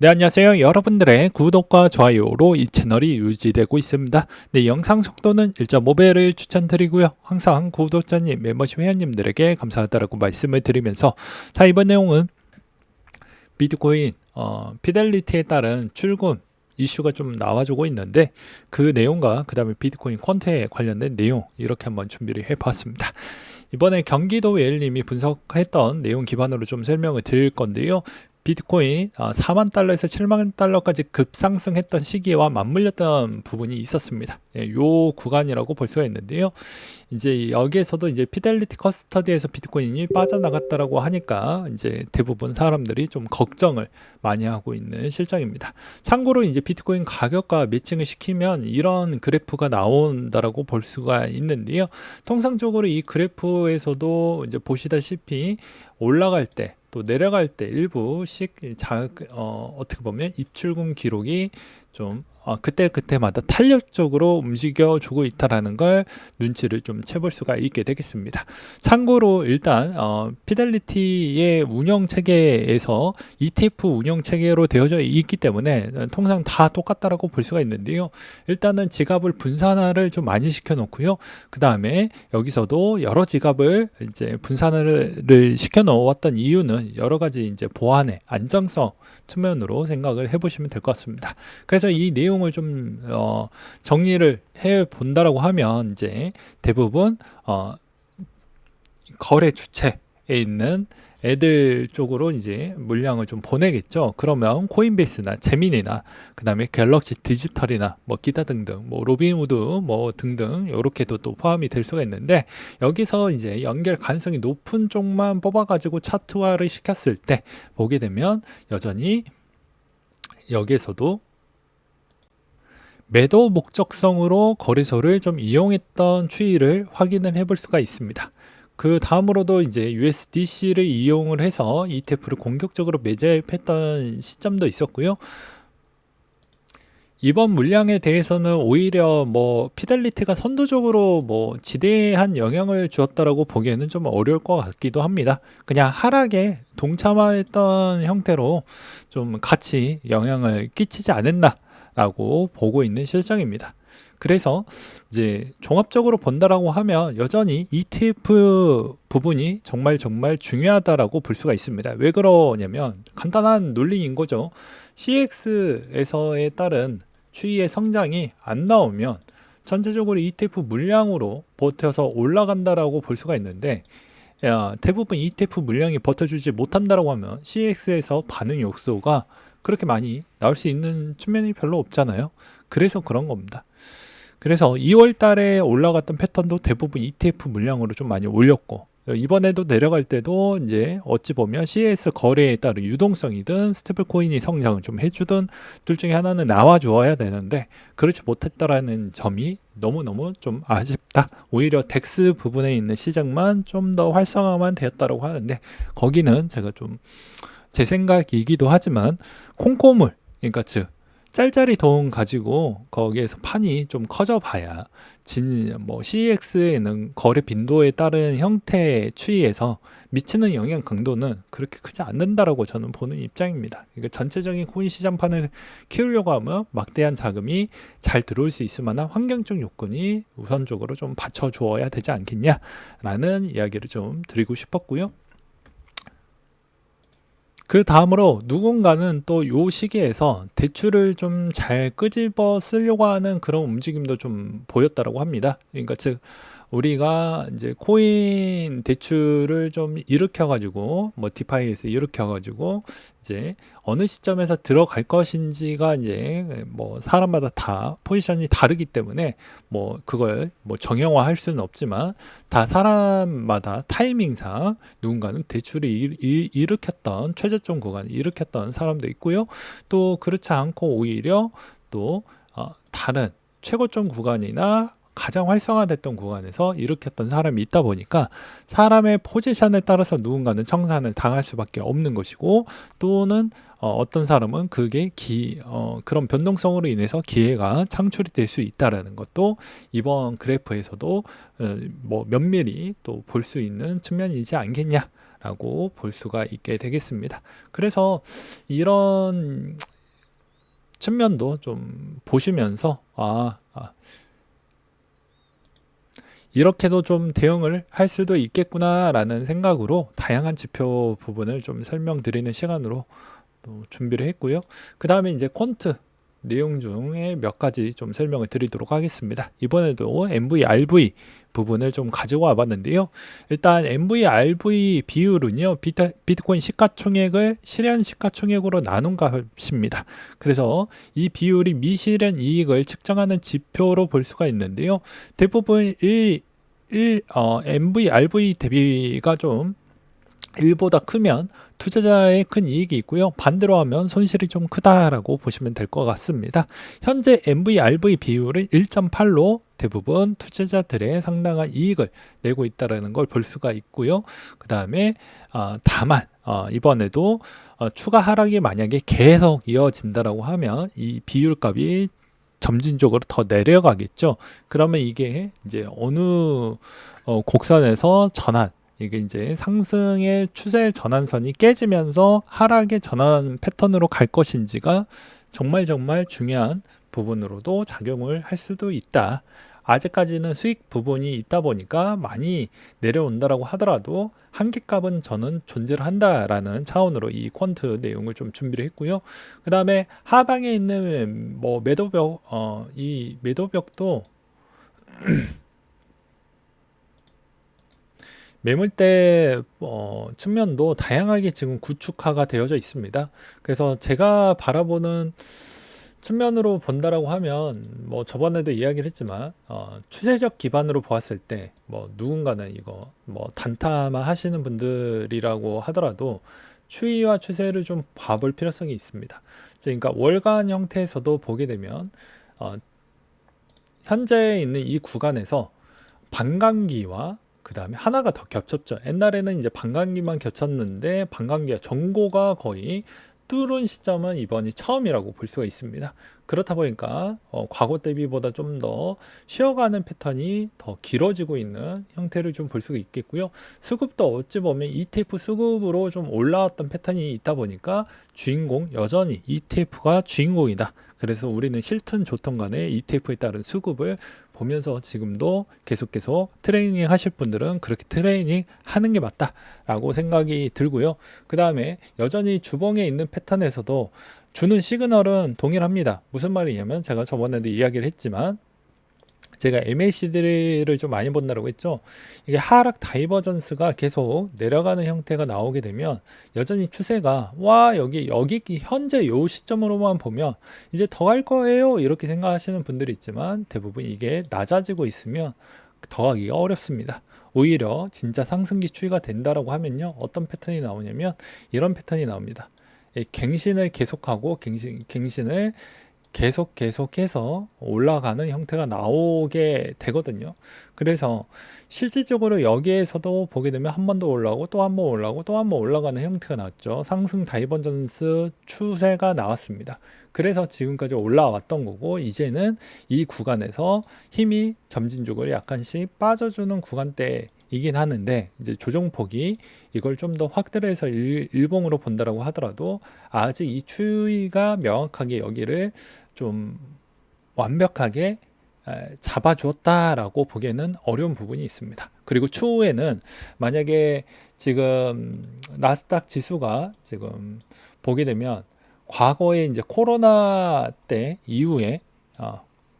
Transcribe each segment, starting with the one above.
네, 안녕하세요. 여러분들의 구독과 좋아요로 이 채널이 유지되고 있습니다. 네, 영상 속도는 1.5배를 추천드리고요. 항상 구독자님, 멤버십 회원님들에게 감사하다라고 말씀을 드리면서, 자, 이번 내용은 비트코인 피델리티에 따른 출금 이슈가 좀 나와주고 있는데, 그 내용과 그 다음에 비트코인 퀀트에 관련된 내용 이렇게 한번 준비를 해봤습니다. 이번에 경기도 웨일님이 분석했던 내용 기반으로 좀 설명을 드릴 건데요. 비트코인 4만 달러에서 7만 달러까지 급상승했던 시기와 맞물렸던 부분이 있었습니다. 요 구간이라고 볼 수가 있는데요. 이제 여기에서도 이제 피델리티 커스터디에서 비트코인이 빠져나갔다라고 하니까 이제 대부분 사람들이 좀 걱정을 많이 하고 있는 실정입니다. 참고로 이제 비트코인 가격과 매칭을 시키면 이런 그래프가 나온다라고 볼 수가 있는데요. 통상적으로 이 그래프에서도 이제 보시다시피 올라갈 때 또 내려갈 때 일부씩 어떻게 보면 입출금 기록이 좀 그때마다 탄력적으로 움직여주고 있다는 걸 눈치를 좀 채볼 수가 있게 되겠습니다. 참고로 일단 피델리티의 운영 체계에서 ETF 운영 체계로 되어져 있기 때문에 통상 다 똑같다라고 볼 수가 있는데요. 일단은 지갑을 분산화를 좀 많이 시켜 놓고요. 그 다음에 여기서도 여러 지갑을 이제 분산을 시켜 놓았던 이유는 여러 가지 이제 보안의 안정성 측면으로 생각을 해보시면 될 것 같습니다. 그래서 이 내용을 좀 정리를 해 본다라고 하면 이제 대부분 거래 주체에 있는 애들 쪽으로 이제 물량을 좀 보내겠죠. 그러면 코인베이스나 제민이나 그 다음에 갤럭시 디지털이나 뭐 기타 등등 뭐 로빈후드 뭐 등등 이렇게도 또 포함이 될 수가 있는데, 여기서 이제 연결 가능성이 높은 쪽만 뽑아가지고 차트화를 시켰을 때 보게 되면 여전히 여기에서도 매도 목적성으로 거래소를 좀 이용했던 추이를 확인을 해볼 수가 있습니다. 그 다음으로도 이제 USDC를 이용을 해서 ETF를 공격적으로 매집했던 시점도 있었고요. 이번 물량에 대해서는 오히려 뭐 피델리티가 선도적으로 뭐 지대한 영향을 주었다라고 보기에는 좀 어려울 것 같기도 합니다. 그냥 하락에 동참했던 형태로 좀 같이 영향을 끼치지 않았나라고 보고 있는 실정입니다. 그래서 이제 종합적으로 본다라고 하면 여전히 ETF 부분이 정말 중요하다라고 볼 수가 있습니다. 왜 그러냐면 간단한 논리인 거죠. CX에서에 따른 추이의 성장이 안 나오면 전체적으로 ETF 물량으로 버텨서 올라간다라고 볼 수가 있는데, 대부분 ETF 물량이 버텨주지 못한다라고 하면 CX에서 반응 요소가 그렇게 많이 나올 수 있는 측면이 별로 없잖아요. 그래서 그런 겁니다. 그래서 2월 달에 올라갔던 패턴도 대부분 ETF 물량으로 좀 많이 올렸고, 이번에도 내려갈 때도 이제 어찌 보면 CS 거래에 따른 유동성이든 스테이블 코인이 성장을 좀 해주든 둘 중에 하나는 나와 주어야 되는데 그렇지 못했다라는 점이 너무너무 좀 아쉽다. 오히려 덱스 부분에 있는 시장만 좀 더 활성화만 되었다고 하는데, 거기는 제가 좀 제 생각이기도 하지만 콩고물, 그러니까 즉 짤짤이 돈 가지고 거기에서 판이 좀 커져 봐야 뭐 CEX에는 거래 빈도에 따른 형태의 추이에서 미치는 영향 강도는 그렇게 크지 않는다라고 저는 보는 입장입니다. 그러니까 전체적인 코인 시장판을 키우려고 하면 막대한 자금이 잘 들어올 수 있을 만한 환경적 요건이 우선적으로 좀 받쳐주어야 되지 않겠냐라는 이야기를 좀 드리고 싶었고요. 그 다음으로 누군가는 또 요 시기에서 대출을 좀 잘 끄집어 쓰려고 하는 그런 움직임도 좀 보였다라고 합니다. 그러니까 즉 우리가 이제 코인 대출을 좀 일으켜가지고 뭐 디파이에서 일으켜가지고 이제 어느 시점에서 들어갈 것인지가 이제 뭐 사람마다 다 포지션이 다르기 때문에 뭐 그걸 뭐 정형화할 수는 없지만 다 사람마다 타이밍상 누군가는 대출을 일으켰던 최저점 구간을 일으켰던 사람도 있고요. 또 그렇지 않고 오히려 또 다른 최고점 구간이나 가장 활성화됐던 구간에서 일으켰던 사람이 있다 보니까 사람의 포지션에 따라서 누군가는 청산을 당할 수밖에 없는 것이고, 또는 어떤 사람은 그게 그런 변동성으로 인해서 기회가 창출이 될 수 있다라는 것도 이번 그래프에서도 뭐 면밀히 또 볼 수 있는 측면이지 않겠냐 있다라고 볼 수가 있게 되겠습니다. 그래서 이런 측면도 좀 보시면서 이렇게도 좀 대응을 할 수도 있겠구나라는 생각으로 다양한 지표 부분을 좀 설명드리는 시간으로 또 준비를 했고요. 그 다음에 이제 퀀트 내용 중에 몇 가지 좀 설명을 드리도록 하겠습니다. 이번에도 MV/RV 부분을 좀 가지고 와봤는데요. 일단 MV/RV 비율은요, 비트코인 시가총액을 실현 시가총액으로 나눈 값입니다. 그래서 이 비율이 미실현 이익을 측정하는 지표로 볼 수가 있는데요. 대부분 MV/RV 대비가 좀 1보다 크면 투자자의 큰 이익이 있고요. 반대로 하면 손실이 좀 크다라고 보시면 될 것 같습니다. 현재 MV/RV 비율은 1.8로 대부분 투자자들의 상당한 이익을 내고 있다는 걸 볼 수가 있고요. 그 다음에 다만 이번에도 추가 하락이 만약에 계속 이어진다라고 하면 이 비율값이 점진적으로 더 내려가겠죠. 그러면 이게 이제 어느 곡선에서 전환, 이게 이제 상승의 추세 전환선이 깨지면서 하락의 전환 패턴으로 갈 것인지가 정말 중요한 부분으로도 작용을 할 수도 있다. 아직까지는 수익 부분이 있다 보니까 많이 내려온다라고 하더라도 한계값은 저는 존재를 한다라는 차원으로 이 퀀트 내용을 좀 준비를 했고요. 그 다음에 하방에 있는 뭐 매도벽, 이 매도벽도 매물대 측면도 다양하게 지금 구축화가 되어져 있습니다. 그래서 제가 바라보는 측면으로 본다라고 하면 뭐 저번에도 이야기를 했지만 추세적 기반으로 보았을 때 뭐 누군가는 이거 뭐 단타만 하시는 분들이라고 하더라도 추이와 추세를 좀 봐볼 필요성이 있습니다. 그러니까 월간 형태에서도 보게 되면 현재 있는 이 구간에서 반감기와 그 다음에 하나가 더 겹쳤죠. 옛날에는 이제 반감기만 겹쳤는데 반감기와 전고가 거의 뚫은 시점은 이번이 처음이라고 볼 수가 있습니다. 그렇다 보니까 과거 대비보다 좀 더 쉬어가는 패턴이 더 길어지고 있는 형태를 좀 볼 수가 있겠고요. 수급도 어찌 보면 ETF 수급으로 좀 올라왔던 패턴이 있다 보니까 주인공 여전히 ETF가 주인공이다. 그래서 우리는 싫든 좋든 간에 ETF에 따른 수급을 보면서 지금도 계속 트레이닝 하실 분들은 그렇게 트레이닝 하는 게 맞다라고 생각이 들고요. 그 다음에 여전히 주봉에 있는 패턴에서도 주는 시그널은 동일합니다. 무슨 말이냐면 제가 저번에도 이야기를 했지만 제가 MACD를 좀 많이 본다고 했죠. 이게 하락 다이버전스가 계속 내려가는 형태가 나오게 되면 여전히 추세가 여기 현재 요 시점으로만 보면 이제 더 갈 거예요 이렇게 생각하시는 분들이 있지만 대부분 이게 낮아지고 있으면 더 하기가 어렵습니다. 오히려 진짜 상승기 추이가 된다라고 하면요, 어떤 패턴이 나오냐면 이런 패턴이 나옵니다. 갱신을 계속하고 갱신을 계속해서 올라가는 형태가 나오게 되거든요. 그래서 실질적으로 여기에서도 보게 되면 한 번 더 올라오고 또 한 번 올라오고 또 한 번 올라가는 형태가 나왔죠. 상승 다이버전스 추세가 나왔습니다. 그래서 지금까지 올라왔던 거고 이제는 이 구간에서 힘이 점진적으로 약간씩 빠져주는 구간대이긴 하는데 이제 조정폭이 이걸 좀 더 확대를 해서 일봉으로 본다라고 하더라도 아직 이 추이가 명확하게 여기를 좀 완벽하게 잡아주었다라고 보기에는 어려운 부분이 있습니다. 그리고 추후에는 만약에 지금 나스닥 지수가 지금 보게 되면 과거에 이제 코로나 때 이후에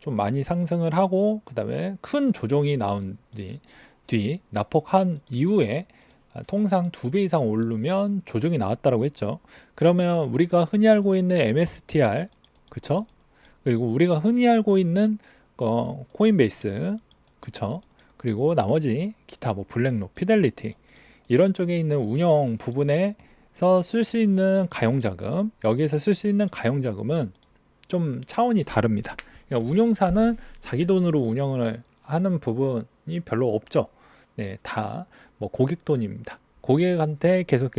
좀 많이 상승을 하고 그 다음에 큰 조정이 나온 뒤 낙폭한 이후에 통상 2배 이상 오르면 조정이 나왔다라고 했죠. 그러면 우리가 흔히 알고 있는 MSTR, 그쵸? 그리고 우리가 흔히 알고 있는 코인베이스, 그쵸? 그리고 나머지 기타 뭐 블랙록, 피델리티 이런 쪽에 있는 운영 부분에서 쓸 수 있는 가용자금, 여기에서 쓸 수 있는 가용자금은 좀 차원이 다릅니다. 그러니까 운용사는 자기 돈으로 운영을 하는 부분이 별로 없죠. 네, 다 뭐 고객 돈입니다. 고객한테 계속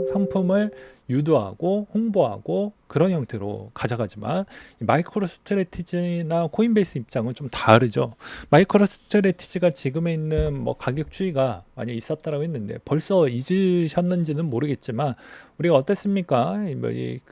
상품을 유도하고 홍보하고 그런 형태로 가져가지만 마이크로 스트래티지나 코인베이스 입장은 좀 다르죠. 마이크로 스트래티지가 지금에 있는 뭐 가격 추이가 만약 있었다라고 했는데 벌써 잊으셨는지는 모르겠지만 우리가 어땠습니까?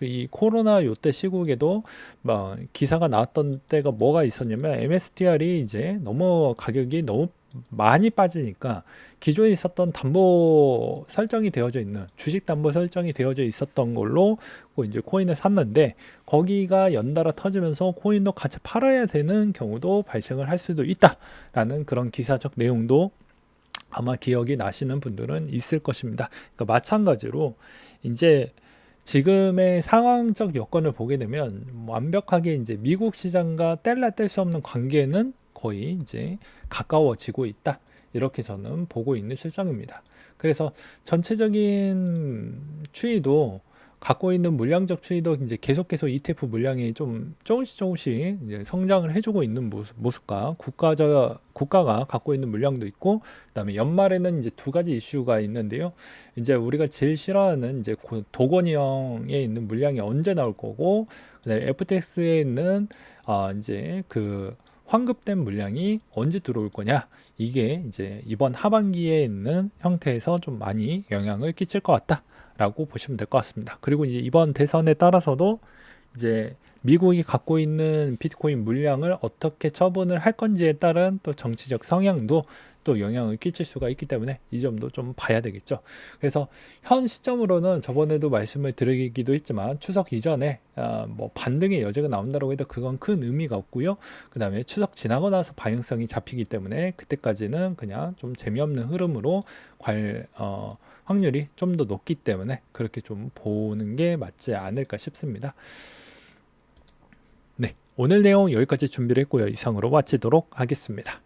이 코로나 요때 시국에도 뭐 기사가 나왔던 때가 뭐가 있었냐면 MSTR이 이제 너무 가격이 너무 많이 빠지니까 기존에 있었던 담보 설정이 되어져 있는 주식 담보 설정이 되어져 있었던 걸로 이제 코인을 샀는데 거기가 연달아 터지면서 코인도 같이 팔아야 되는 경우도 발생을 할 수도 있다라는 그런 기사적 내용도 아마 기억이 나시는 분들은 있을 것입니다. 그러니까 마찬가지로 이제 지금의 상황적 여건을 보게 되면 완벽하게 이제 미국 시장과 뗄라 뗄 수 없는 관계는 거의 이제 가까워지고 있다. 이렇게 저는 보고 있는 실정입니다. 그래서 전체적인 추이도 갖고 있는 물량적 추이도 이제 계속해서 ETF 물량이 좀 조금씩 이제 성장을 해주고 있는 모습과 국가가 갖고 있는 물량도 있고, 그다음에 연말에는 이제 두 가지 이슈가 있는데요. 이제 우리가 제일 싫어하는 이제 도건이형에 있는 물량이 언제 나올 거고, 그다음에 FTX에 있는 이제 그 환급된 물량이 언제 들어올 거냐. 이게 이제 이번 하반기에 있는 형태에서 좀 많이 영향을 끼칠 것 같다라고 보시면 될 것 같습니다. 그리고 이제 이번 대선에 따라서도 이제 미국이 갖고 있는 비트코인 물량을 어떻게 처분을 할 건지에 따른 또 정치적 성향도 또 영향을 끼칠 수가 있기 때문에 이 점도 좀 봐야 되겠죠. 그래서 현 시점으로는 저번에도 말씀을 드리기도 했지만 추석 이전에 뭐 반등의 여지가 나온다고 해도 그건 큰 의미가 없고요. 그 다음에 추석 지나고 나서 방향성이 잡히기 때문에 그때까지는 그냥 좀 재미없는 흐름으로 확률이 좀 더 높기 때문에 그렇게 좀 보는 게 맞지 않을까 싶습니다. 네, 오늘 내용 여기까지 준비를 했고요. 이상으로 마치도록 하겠습니다.